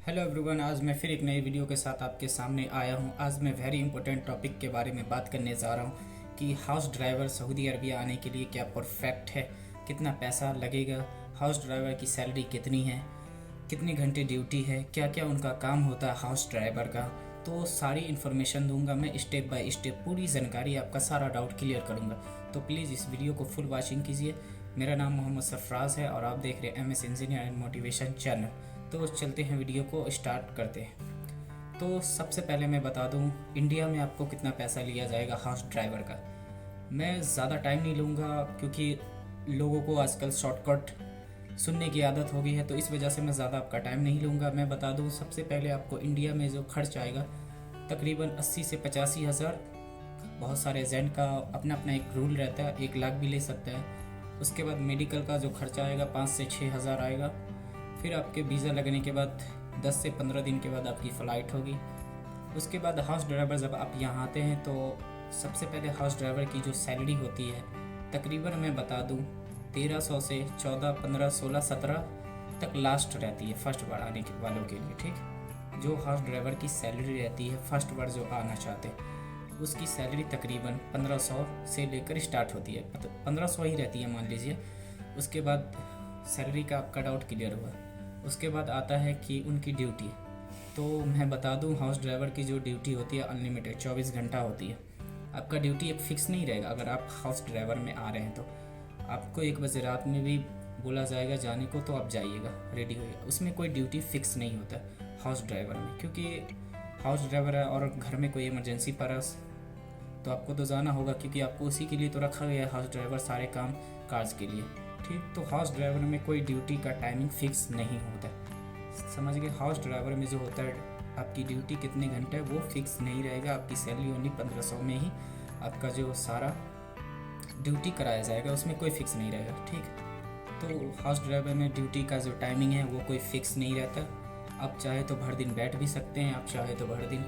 Hello everyone, आज मैं फिर एक नई वीडियो के साथ आपके सामने आया हूं। आज मैं वेरी इंपॉर्टेंट टॉपिक के बारे में बात करने जा रहा हूं कि हाउस ड्राइवर सऊदी अरबिया आने के लिए क्या परफेक्ट है, कितना पैसा लगेगा, हाउस ड्राइवर की सैलरी कितनी है, कितनी घंटे ड्यूटी है, क्या क्या उनका काम होता है हाउस ड्राइवर का। तो सारी इन्फॉर्मेशन दूंगा मैं, स्टेप बाय स्टेप पूरी जानकारी, आपका सारा डाउट क्लियर करूंगा। तो प्लीज़ इस वीडियो को फुल वॉचिंग कीजिए। मेरा नाम मोहम्मद सरफराज है और आप देख रहे हैं MS engineer and motivation channel. तो चलते हैं, वीडियो को स्टार्ट करते हैं। तो सबसे पहले मैं बता दूं इंडिया में आपको कितना पैसा लिया जाएगा हाउस ड्राइवर का। मैं ज़्यादा टाइम नहीं लूँगा क्योंकि लोगों को आजकल शॉर्टकट सुनने की आदत हो गई है, तो इस वजह से मैं ज़्यादा आपका टाइम नहीं लूँगा। मैं बता दूं सबसे पहले आपको इंडिया में जो खर्च आएगा तकरीबन 80 से 85 हज़ार। बहुत सारे एजेंट का अपना अपना एक रूल रहता है, 1 लाख भी ले सकता है। उसके बाद मेडिकल का जो खर्चा आएगा 5 से 6 हज़ार आएगा। फिर आपके वीज़ा लगने के बाद 10 से 15 दिन के बाद आपकी फ़्लाइट होगी। उसके बाद हाउस ड्राइवर जब आप यहाँ आते हैं तो सबसे पहले हाउस ड्राइवर की जो सैलरी होती है तकरीबन मैं बता दूँ 1300 से 14, 15, 16, 17 तक लास्ट रहती है फर्स्ट बार आने के वालों के लिए। ठीक, जो हाउस ड्राइवर की सैलरी रहती है फर्स्ट बार जो आना चाहते हैं उसकी सैलरी तकरीबन 1500 से लेकर स्टार्ट होती है, 1500 ही रहती है मान लीजिए। उसके बाद सैलरी का आपका डाउट क्लियर हुआ। उसके बाद आता है कि उनकी ड्यूटी। तो मैं बता दूं हाउस ड्राइवर की जो ड्यूटी होती है अनलिमिटेड 24 घंटा होती है। आपका ड्यूटी एक फ़िक्स नहीं रहेगा। अगर आप हाउस ड्राइवर में आ रहे हैं तो आपको 1 बजे रात में भी बोला जाएगा जाने को तो आप जाइएगा, रेडी होइएगा। उसमें कोई ड्यूटी फ़िक्स नहीं होता हाउस ड्राइवर में, क्योंकि हाउस ड्राइवर है और घर में कोई इमरजेंसी परस तो आपको तो जाना होगा, क्योंकि आपको उसी के लिए तो रखा गया है हाउस ड्राइवर, सारे काम काज के लिए। ठीक, तो हाउस ड्राइवर में कोई ड्यूटी का टाइमिंग फिक्स नहीं होता। समझ गए, हाउस ड्राइवर में जो होता है आपकी ड्यूटी कितने घंटे वो फिक्स नहीं रहेगा। आपकी सैलरी ओनली 1500 में ही आपका जो सारा ड्यूटी कराया जाएगा, उसमें कोई फिक्स नहीं रहेगा। ठीक, तो हाउस ड्राइवर में ड्यूटी का जो टाइमिंग है वो कोई फिक्स नहीं रहता। आप चाहे तो भर दिन बैठ भी सकते हैं, आप चाहे तो भर दिन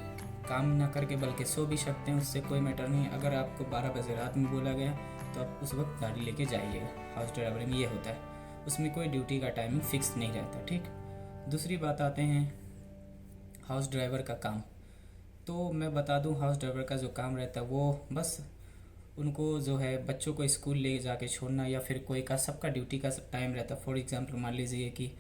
काम ना करके बल्कि सो भी सकते हैं, उससे कोई मैटर नहीं है। अगर आपको 12 बजे रात में बोला गया तो आप उस वक्त गाड़ी लेके जाइएगा। हाउस ड्राइवर में ये होता है, उसमें कोई ड्यूटी का टाइमिंग फिक्स नहीं रहता। ठीक, दूसरी बात आते हैं हाउस ड्राइवर का काम। तो मैं बता दूं हाउस ड्राइवर का जो काम रहता है वो बस उनको जो है बच्चों को स्कूल ले जाके छोड़ना, या फिर कोई का सबका ड्यूटी का टाइम रहता है। फॉर एग्जांपल मान लीजिए कि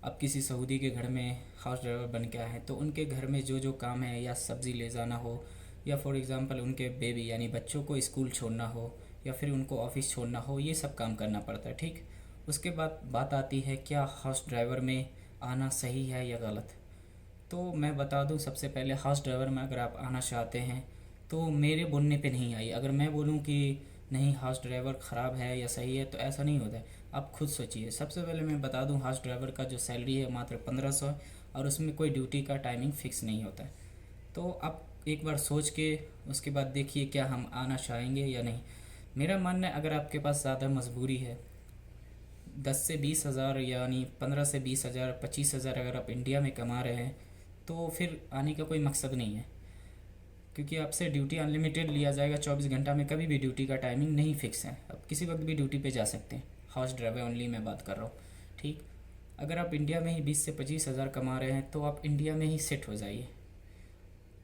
अब किसी सऊदी के घर में हाउस ड्राइवर बन के आए हैं, तो उनके घर में जो जो काम है, या सब्ज़ी ले जाना हो, या फॉर एग्जांपल उनके बेबी यानी बच्चों को स्कूल छोड़ना हो, या फिर उनको ऑफिस छोड़ना हो, ये सब काम करना पड़ता है। ठीक, उसके बाद बात आती है क्या हाउस ड्राइवर में आना सही है या गलत। तो मैं बता दूं सबसे पहले हाउस ड्राइवर में अगर आप आना चाहते हैं तो मेरे बोलने पे नहीं आई। अगर मैं बोलूं कि नहीं हाउस ड्राइवर ख़राब है या सही है तो ऐसा नहीं होता है, आप खुद सोचिए। सबसे पहले मैं बता दूं हाउस ड्राइवर का जो सैलरी है मात्र 1500, और उसमें कोई ड्यूटी का टाइमिंग फ़िक्स नहीं होता है। तो आप एक बार सोच के उसके बाद देखिए क्या हम आना चाहेंगे या नहीं। मेरा मानना है अगर आपके पास ज़्यादा मजबूरी है, 10 से 20 हज़ार यानी 15 से 20 हज़ार 25 हज़ार अगर आप इंडिया में कमा रहे हैं तो फिर आने का कोई मकसद नहीं है, क्योंकि आपसे ड्यूटी अनलिमिटेड लिया जाएगा 24 घंटा में। कभी भी ड्यूटी का टाइमिंग नहीं फिक्स है, आप किसी वक्त भी ड्यूटी पे जा सकते हैं। हाउस ड्राइवर ओनली मैं बात कर रहा हूँ। ठीक, अगर आप इंडिया में ही 20 से 25 हज़ार कमा रहे हैं तो आप इंडिया में ही सेट हो जाइए।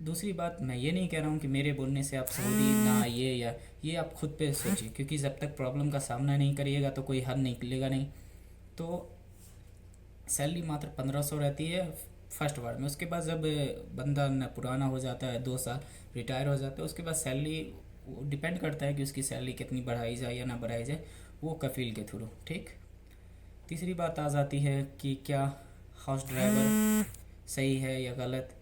दूसरी बात, मैं ये नहीं कह रहा हूँ कि मेरे बोलने से आप सऊदी ना आइए, या ये आप खुद पे सोचिए, क्योंकि जब तक प्रॉब्लम का सामना नहीं करिएगा तो कोई हल निकलेगा नहीं। तो सैलरी मात्र 1500 रहती है फर्स्ट बार में। उसके बाद जब बंदा न पुराना हो जाता है, 2 साल रिटायर हो जाता है, उसके बाद सैलरी डिपेंड करता है कि उसकी सैलरी कितनी बढ़ाई जाए या ना बढ़ाई जाए, वो कफील के थ्रू। ठीक, तीसरी बात आ जाती है कि क्या हाउस ड्राइवर सही है या गलत।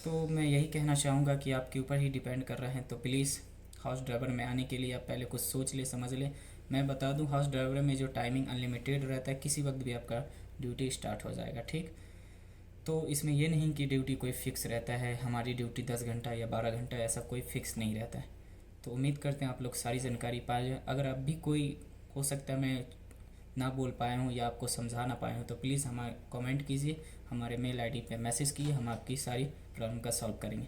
तो मैं यही कहना चाहूँगा कि आपके ऊपर ही डिपेंड कर रहा है। तो प्लीज़ हाउस ड्राइवर में आने के लिए आप पहले कुछ सोच ले, समझ ले। मैं बता दूं हाउस ड्राइवर में जो टाइमिंग अनलिमिटेड रहता है, किसी वक्त भी आपका ड्यूटी स्टार्ट हो जाएगा। ठीक, तो इसमें यह नहीं कि ड्यूटी कोई फ़िक्स रहता है, हमारी ड्यूटी 10 घंटा या 12 घंटा, ऐसा कोई फ़िक्स नहीं रहता है। तो उम्मीद करते हैं आप लोग सारी जानकारी पाए। अगर आप भी कोई हो सकता है मैं ना बोल पाया हूँ या आपको समझा ना पाया हूँ तो प्लीज़ हमारे कमेंट कीजिए, हमारे मेल आईडी पे मैसेज कीजिए, हम आपकी सारी प्रॉब्लम का सॉल्व करेंगे।